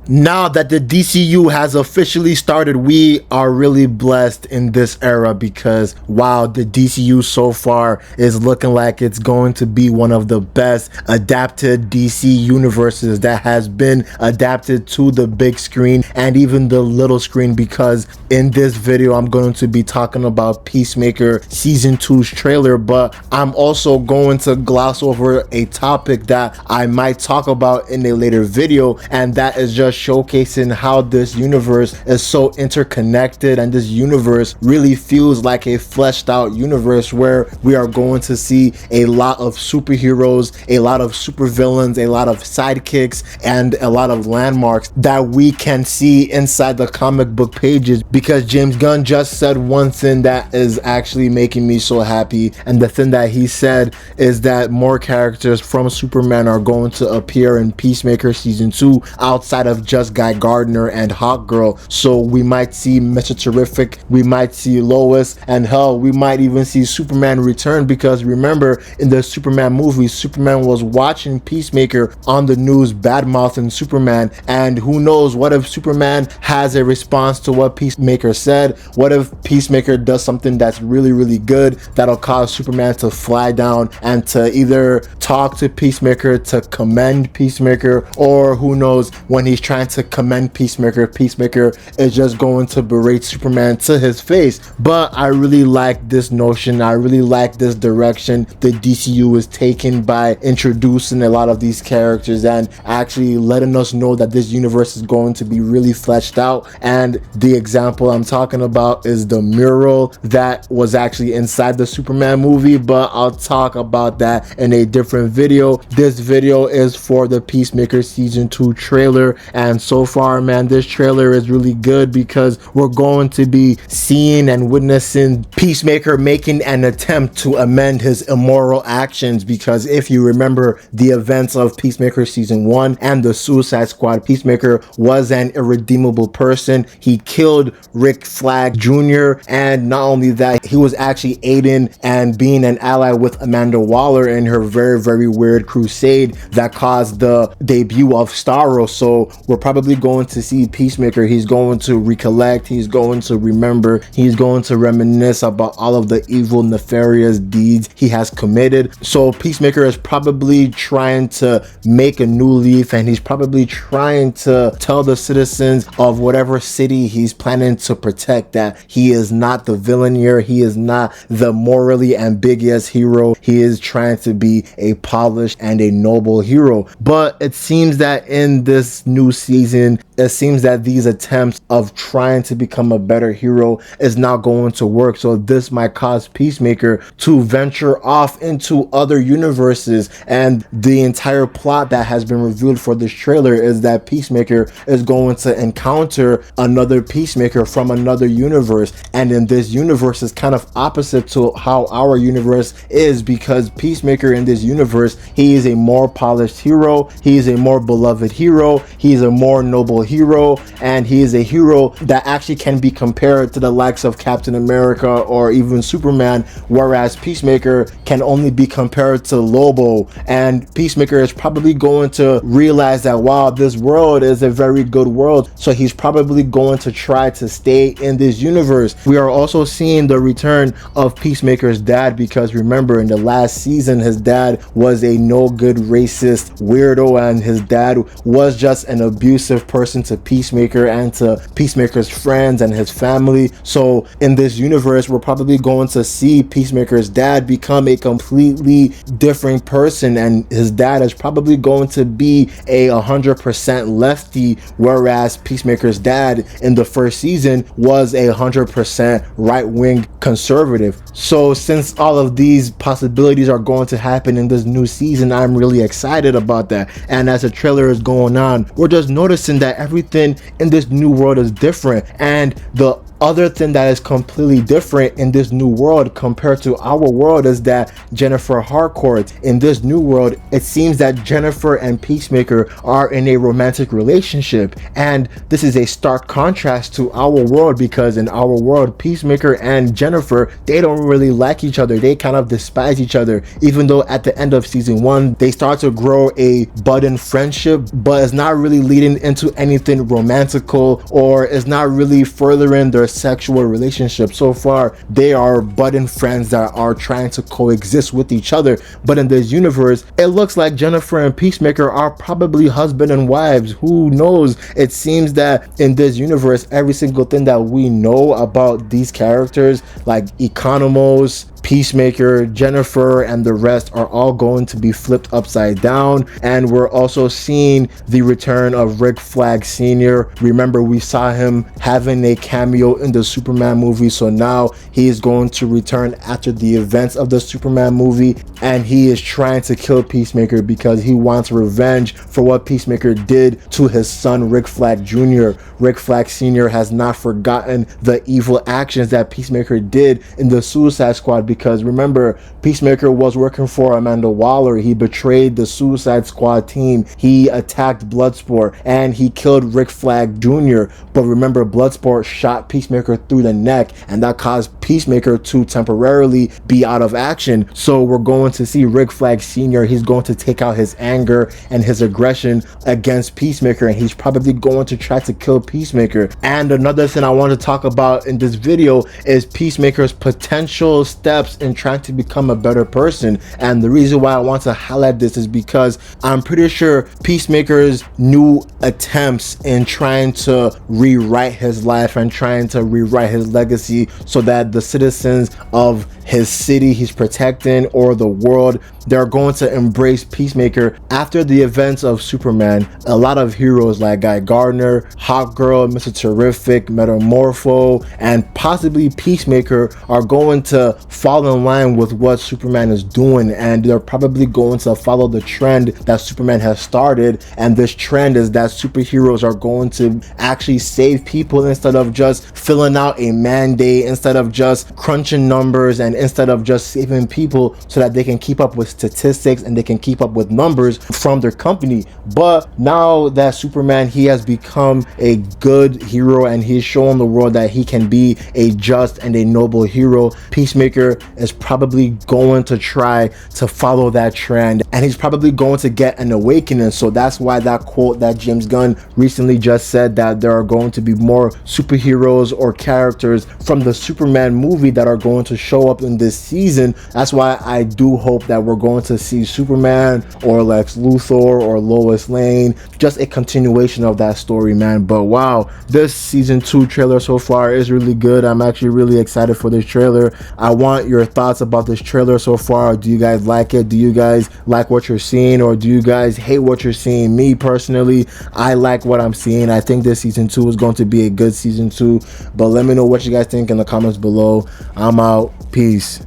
Now that the DCU has officially started, we are really blessed in this era because wow, the DCU so far is looking like it's going to be one of the best adapted DC universes that has been adapted to the big screen and even the little screen, because in this video I'm going to be talking about Peacemaker Season 2's trailer, but I'm also going to gloss over a topic that I might talk about in a later video, and that is just showcasing how this universe is so interconnected, and this universe really feels like a fleshed out universe where we are going to see a lot of superheroes, a lot of supervillains, a lot of sidekicks, and a lot of landmarks that we can see inside the comic book pages, because James Gunn just said one thing that is actually making me so happy, and the thing that he said is that more characters from Superman are going to appear in Peacemaker Season 2 outside of just Guy Gardner and Hawkgirl. So we might see Mr. Terrific, we might see Lois, and hell, we might even see Superman return, because remember in the Superman movie, Superman was watching Peacemaker on the news badmouthing Superman, and who knows, what if Superman has a response to what Peacemaker said? What if Peacemaker does something that's really good that'll cause Superman to fly down and to either talk to Peacemaker, to commend Peacemaker, or who knows, when he's trying to commend Peacemaker, Peacemaker is just going to berate Superman to his face. But I really like this notion, I really like this direction the DCU is taking by introducing a lot of these characters and actually letting us know that this universe is going to be really fleshed out. And the example I'm talking about is the mural that was actually inside the Superman movie, but I'll talk about that in a different video. This video is for the Peacemaker Season 2 trailer, and so far, man, this trailer is really good because we're going to be seeing and witnessing Peacemaker making an attempt to amend his immoral actions, because if you remember the events of Peacemaker Season 1 and the Suicide Squad, Peacemaker was an irredeemable person. He killed Rick Flag Jr., and not only that, he was actually aiding and being an ally with Amanda Waller in her very weird crusade that caused the debut of Starro. So we're probably going to see Peacemaker. He's going to recollect, he's going to remember, he's going to reminisce about all of the evil, nefarious deeds he has committed. So Peacemaker is probably trying to make a new leaf, and he's probably trying to tell the citizens of whatever city he's planning to protect that he is not the villain here, he is not the morally ambiguous hero, he is trying to be a polished and a noble hero. But it seems that in this new season, it seems that these attempts of trying to become a better hero is not going to work. So this might cause Peacemaker to venture off into other universes, and the entire plot that has been revealed for this trailer is that Peacemaker is going to encounter another Peacemaker from another universe, and in this universe is kind of opposite to how our universe is, because Peacemaker in this universe, he is a more polished hero, he is a more beloved hero, he is a more noble hero, and he is a hero that actually can be compared to the likes of Captain America or even Superman, whereas Peacemaker can only be compared to Lobo. And Peacemaker is probably going to realize that wow, this world is a very good world, so he's probably going to try to stay in this universe. We are also seeing the return of Peacemaker's dad, because remember in the last season his dad was a no good racist weirdo, and his dad was just an abusive person to Peacemaker and to Peacemaker's friends and his family. So in this universe, we're probably going to see Peacemaker's dad become a completely different person, and his dad is probably going to be a 100% lefty, whereas Peacemaker's dad in the first season was a 100% right-wing conservative. So since all of these possibilities are going to happen in this new season, I'm really excited about that. And as the trailer is going on, we're just noticing that everything in this new world is different, and the other thing that is completely different in this new world compared to our world is that Jennifer Harcourt, in this new world, it seems that Jennifer and Peacemaker are in a romantic relationship, and this is a stark contrast to our world, because in our world, Peacemaker and Jennifer, they don't really like each other. They kind of despise each other, even though at the end of season 1 they start to grow a budding friendship, but it's not really leading into anything romantical, or it's not really furthering their sexual relationship. So far they are budding friends that are trying to coexist with each other. But in this universe, it looks like Jennifer and Peacemaker are probably husband and wives. Who knows? It seems that in this universe, every single thing that we know about these characters, like Economos, Peacemaker, Jennifer, and the rest, are all going to be flipped upside down. And we're also seeing the return of Rick Flag Sr. Remember, we saw him having a cameo in the Superman movie, so now he is going to return after the events of the Superman movie, and he is trying to kill Peacemaker because he wants revenge for what Peacemaker did to his son Rick Flag Jr. Rick Flag Sr. has not forgotten the evil actions that Peacemaker did in the Suicide Squad, because remember, Peacemaker was working for Amanda Waller. He betrayed the Suicide Squad team. He attacked Bloodsport and he killed Rick Flag Jr. But remember, Bloodsport shot Peacemaker through the neck, and that caused Peacemaker to temporarily be out of action. So we're going to see Rick Flag Sr. He's going to take out his anger and his aggression against Peacemaker, and he's probably going to try to kill Peacemaker. And another thing I want to talk about in this video is Peacemaker's potential steps in trying to become a better person. And the reason why I want to highlight this is because I'm pretty sure Peacemaker's new attempts in trying to rewrite his life and trying to rewrite his legacy so that the citizens of his city he's protecting, or the world, they're going to embrace Peacemaker. After the events of Superman, a lot of heroes like Guy Gardner, Hawkgirl, Mr. Terrific, Metamorpho, and possibly Peacemaker are going to fall in line with what Superman is doing, and they're probably going to follow the trend that Superman has started. And this trend is that superheroes are going to actually save people instead of just filling out a mandate, instead of just crunching numbers, and instead of just saving people so that they can keep up with statistics and they can keep up with numbers from their company. But now that Superman, he has become a good hero and he's shown the world that he can be a just and a noble hero, Peacemaker is probably going to try to follow that trend, and he's probably going to get an awakening. So that's why that quote that James Gunn recently just said, that there are going to be more superheroes or characters from the Superman movie that are going to show up in this season. That's why I do hope that we're going to see Superman or Lex Luthor or Lois Lane, just a continuation of that story, man. But wow, this season 2 trailer so far is really good. I'm actually really excited for this trailer. I want your thoughts about this trailer so far. Do you guys like it? Do you guys like what you're seeing, or do you guys hate what you're seeing? Me personally, I like what I'm seeing. I think this season 2 is going to be a good season 2, but let me know what you guys think in the comments below. I'm out. Peace.